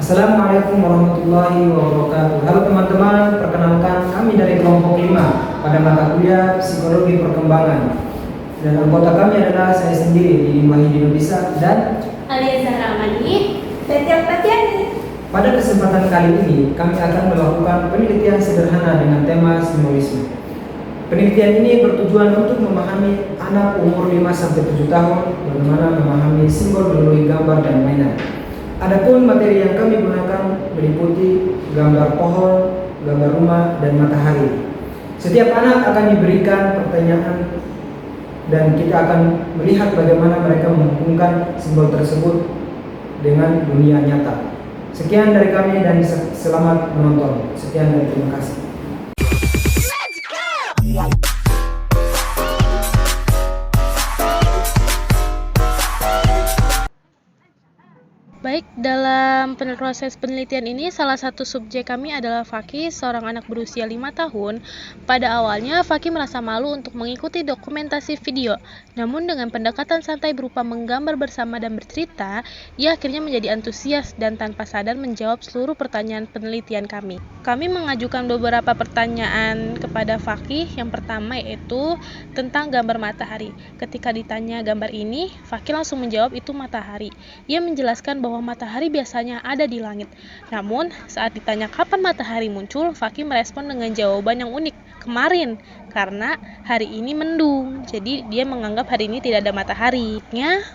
Assalamualaikum warahmatullahi wabarakatuh. Halo teman-teman, perkenalkan kami dari kelompok 5 pada mata kuliah Psikologi Perkembangan. Dan anggota kami adalah saya sendiri, Didi Mahidin Bisa dan Alia Zahramani dan Tiani. Pada kesempatan kali ini, kami akan melakukan penelitian sederhana dengan tema simbolisme. Penelitian ini bertujuan untuk memahami anak umur 5-7 tahun bagaimana memahami simbol melalui gambar dan mainan. Adapun materi yang kami gunakan meliputi gambar pohon, gambar rumah, dan matahari. Setiap anak akan diberikan pertanyaan dan kita akan melihat bagaimana mereka menghubungkan simbol tersebut dengan dunia nyata. Sekian dari kami dan selamat menonton. Sekian dan terima kasih. Baik, dalam proses penelitian ini salah satu subjek kami adalah Faki, seorang anak berusia 5 tahun. Pada awalnya Faki merasa malu untuk mengikuti dokumentasi video. Namun dengan pendekatan santai berupa menggambar bersama dan bercerita, ia akhirnya menjadi antusias dan tanpa sadar menjawab seluruh pertanyaan penelitian kami. Kami mengajukan beberapa pertanyaan kepada Faki. Yang pertama yaitu tentang gambar matahari. Ketika ditanya gambar ini, Faki langsung menjawab itu matahari. Ia menjelaskan bahwa matahari biasanya ada di langit. Namun, saat ditanya kapan matahari muncul, Faki merespon dengan jawaban yang unik. Kemarin, karena hari ini mendung. Jadi, dia menganggap hari ini tidak ada matahari.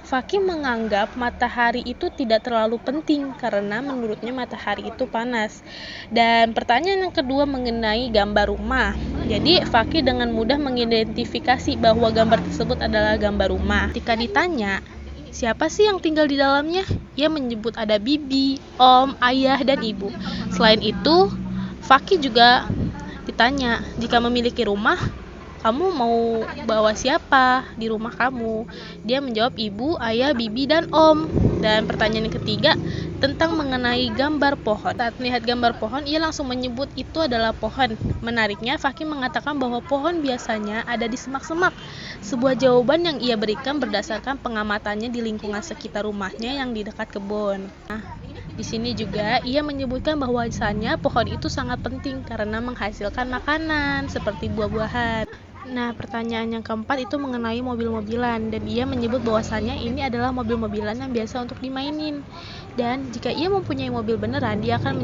Faki menganggap matahari itu tidak terlalu penting karena menurutnya matahari itu panas. Dan pertanyaan yang kedua mengenai gambar rumah. Jadi, Faki dengan mudah mengidentifikasi bahwa gambar tersebut adalah gambar rumah. Ketika ditanya, siapa sih yang tinggal di dalamnya? Ia menyebut ada bibi, om, ayah, dan ibu. Selain itu, Faki juga ditanya, jika memiliki rumah, kamu mau bawa siapa di rumah kamu? Dia menjawab ibu, ayah, bibi, dan om. Dan pertanyaan yang ketiga tentang mengenai gambar pohon. Saat melihat gambar pohon, ia langsung menyebut itu adalah pohon. Menariknya, Faki mengatakan bahwa pohon biasanya ada di semak-semak. Sebuah jawaban yang ia berikan berdasarkan pengamatannya di lingkungan sekitar rumahnya yang di dekat kebun. Di sini juga ia menyebutkan bahwasannya pohon itu sangat penting karena menghasilkan makanan seperti buah-buahan. Nah, pertanyaan yang keempat itu mengenai mobil-mobilan, dan ia menyebut bahwasannya ini adalah mobil-mobilan yang biasa untuk dimainin. Dan jika ia mempunyai mobil beneran, dia akan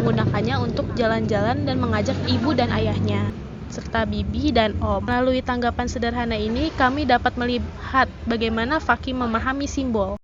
menggunakannya untuk jalan-jalan dan mengajak ibu dan ayahnya, serta bibi dan om. Melalui tanggapan sederhana ini, kami dapat melihat bagaimana Faki memahami simbol.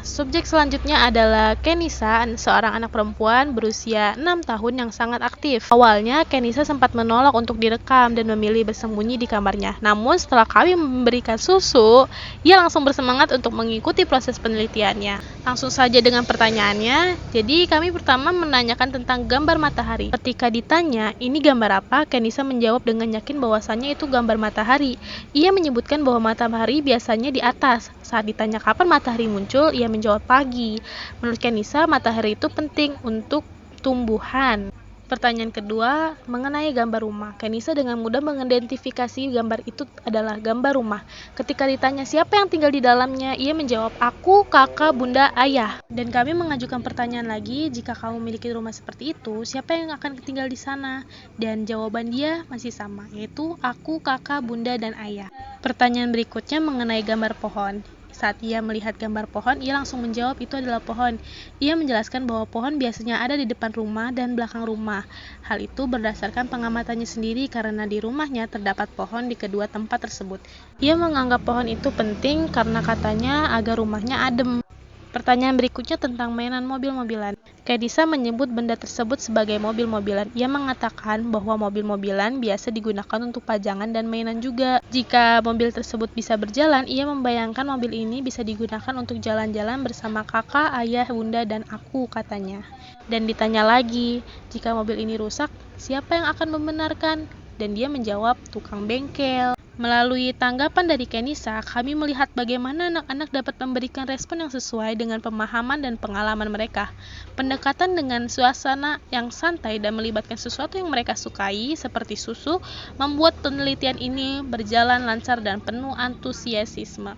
Subjek selanjutnya adalah Kenisa, seorang anak perempuan berusia 6 tahun yang sangat aktif. Awalnya, Kenisa sempat menolak untuk direkam dan memilih bersembunyi di kamarnya. Namun, setelah kami memberikan susu, ia langsung bersemangat untuk mengikuti proses penelitiannya. Langsung saja dengan pertanyaannya. Jadi, kami pertama menanyakan tentang gambar matahari. Ketika ditanya, ini gambar apa? Kenisa menjawab dengan yakin bahwasannya itu gambar matahari. Ia menyebutkan bahwa matahari biasanya di atas. Saat ditanya kapan matahari muncul, ia menjawab pagi. Menurut Kenisa, matahari itu penting untuk tumbuhan. Pertanyaan kedua mengenai gambar rumah. Kenisa dengan mudah mengidentifikasi gambar itu adalah gambar rumah. Ketika ditanya siapa yang tinggal di dalamnya, ia menjawab aku, kakak, bunda, ayah. Dan kami mengajukan pertanyaan lagi, jika kamu memiliki rumah seperti itu, siapa yang akan tinggal di sana? Dan jawaban dia masih sama, yaitu aku, kakak, bunda, dan ayah. Pertanyaan berikutnya mengenai gambar pohon. Saat ia melihat gambar pohon, ia langsung menjawab itu adalah pohon. Ia menjelaskan bahwa pohon biasanya ada di depan rumah dan belakang rumah. Hal itu berdasarkan pengamatannya sendiri karena di rumahnya terdapat pohon di kedua tempat tersebut. Ia menganggap pohon itu penting karena katanya agar rumahnya adem. Pertanyaan berikutnya tentang mainan mobil-mobilan. Kenisa menyebut benda tersebut sebagai mobil-mobilan. Ia mengatakan bahwa mobil-mobilan biasa digunakan untuk pajangan dan mainan juga. Jika mobil tersebut bisa berjalan, ia membayangkan mobil ini bisa digunakan untuk jalan-jalan bersama kakak, ayah, bunda, dan aku, katanya. Dan ditanya lagi, jika mobil ini rusak, siapa yang akan membenarkan? Dan dia menjawab, tukang bengkel. Melalui tanggapan dari Kenisa, kami melihat bagaimana anak-anak dapat memberikan respon yang sesuai dengan pemahaman dan pengalaman mereka. Pendekatan dengan suasana yang santai dan melibatkan sesuatu yang mereka sukai, seperti susu, membuat penelitian ini berjalan lancar dan penuh antusiasme.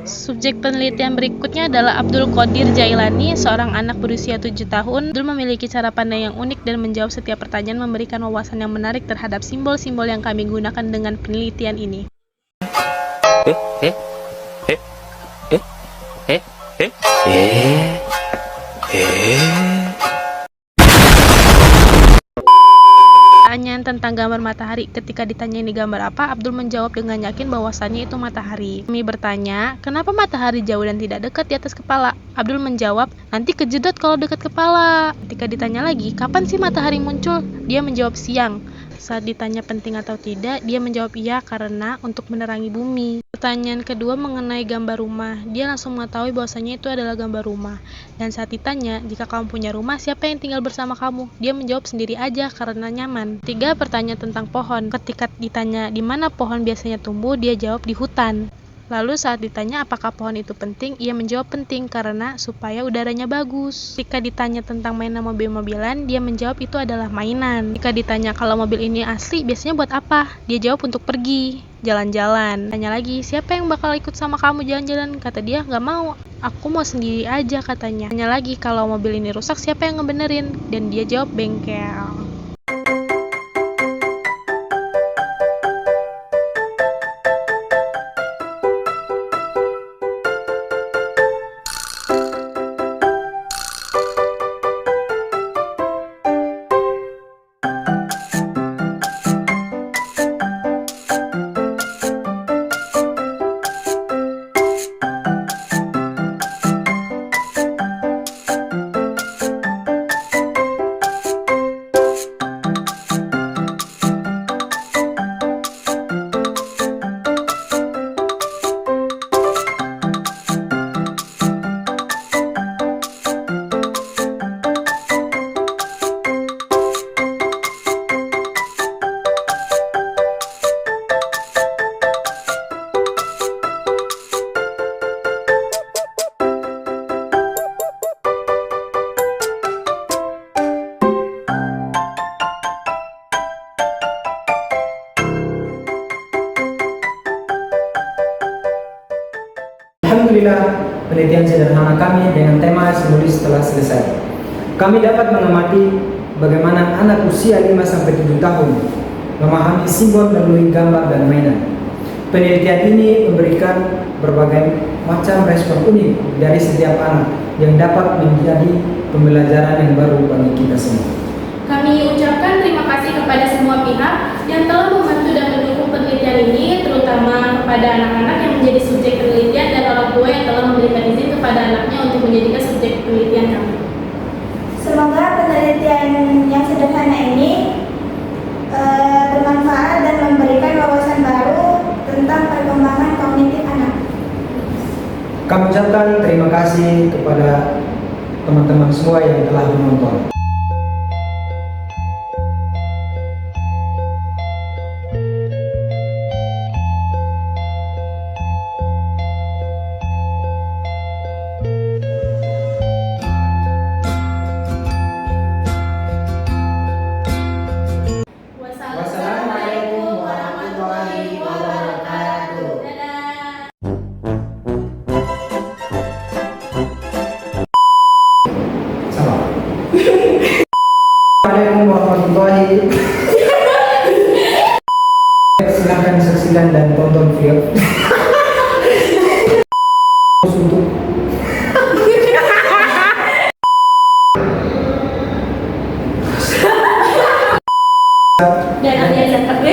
Subjek penelitian berikutnya adalah Abdul Qadir Jailani, seorang anak berusia 7 tahun. Abdul memiliki cara pandang yang unik dan menjawab setiap pertanyaan, memberikan wawasan yang menarik terhadap simbol-simbol yang kami gunakan dengan penelitian ini. Pertanyaan tentang gambar matahari. Ketika ditanya ini gambar apa, Abdul menjawab dengan yakin bahwasannya itu matahari. Kami bertanya, kenapa matahari jauh dan tidak dekat di atas kepala? Abdul menjawab, nanti kejedot kalau dekat kepala. Ketika ditanya lagi, kapan sih matahari muncul? Dia menjawab siang. Saat ditanya penting atau tidak, dia menjawab iya karena untuk menerangi bumi. Pertanyaan kedua mengenai gambar rumah. Dia langsung mengetahui bahwasanya itu adalah gambar rumah. Dan saat ditanya, jika kamu punya rumah, siapa yang tinggal bersama kamu? Dia menjawab sendiri aja karena nyaman. Tiga, pertanyaan tentang pohon. Ketika ditanya di mana pohon biasanya tumbuh, dia jawab di hutan. Lalu saat ditanya apakah pohon itu penting, ia menjawab penting karena supaya udaranya bagus. Jika ditanya tentang mainan mobil-mobilan, dia menjawab itu adalah mainan. Jika ditanya kalau mobil ini asli, biasanya buat apa? Dia jawab untuk pergi, jalan-jalan. Tanya lagi, siapa yang bakal ikut sama kamu jalan-jalan? Kata dia, nggak mau. Aku mau sendiri aja, katanya. Tanya lagi, kalau mobil ini rusak, siapa yang ngebenerin? Dan dia jawab bengkel. Alhamdulillah, penelitian sederhana kami dengan tema simbiosis telah selesai. Kami dapat mengamati bagaimana anak usia 5-7 tahun memahami simbol melalui gambar dan mainan. Penelitian ini memberikan berbagai macam respon unik dari setiap anak yang dapat menjadi pembelajaran yang baru bagi kita semua. Kami ucapkan terima kasih kepada semua pihak yang telah membantu dan mendukung penelitian ini, terutama kepada anak-anak yang menjadi subjek penelitian dan orang tua yang telah memberikan izin kepada anaknya untuk menjadikan subjek penelitian kami. Semoga penelitian yang sederhana ini bermanfaat dan memberikan wawasan baru tentang perkembangan kognitif anak. Kami ucapkan terima kasih kepada teman-teman semua yang telah menonton. dan Arya Zakat.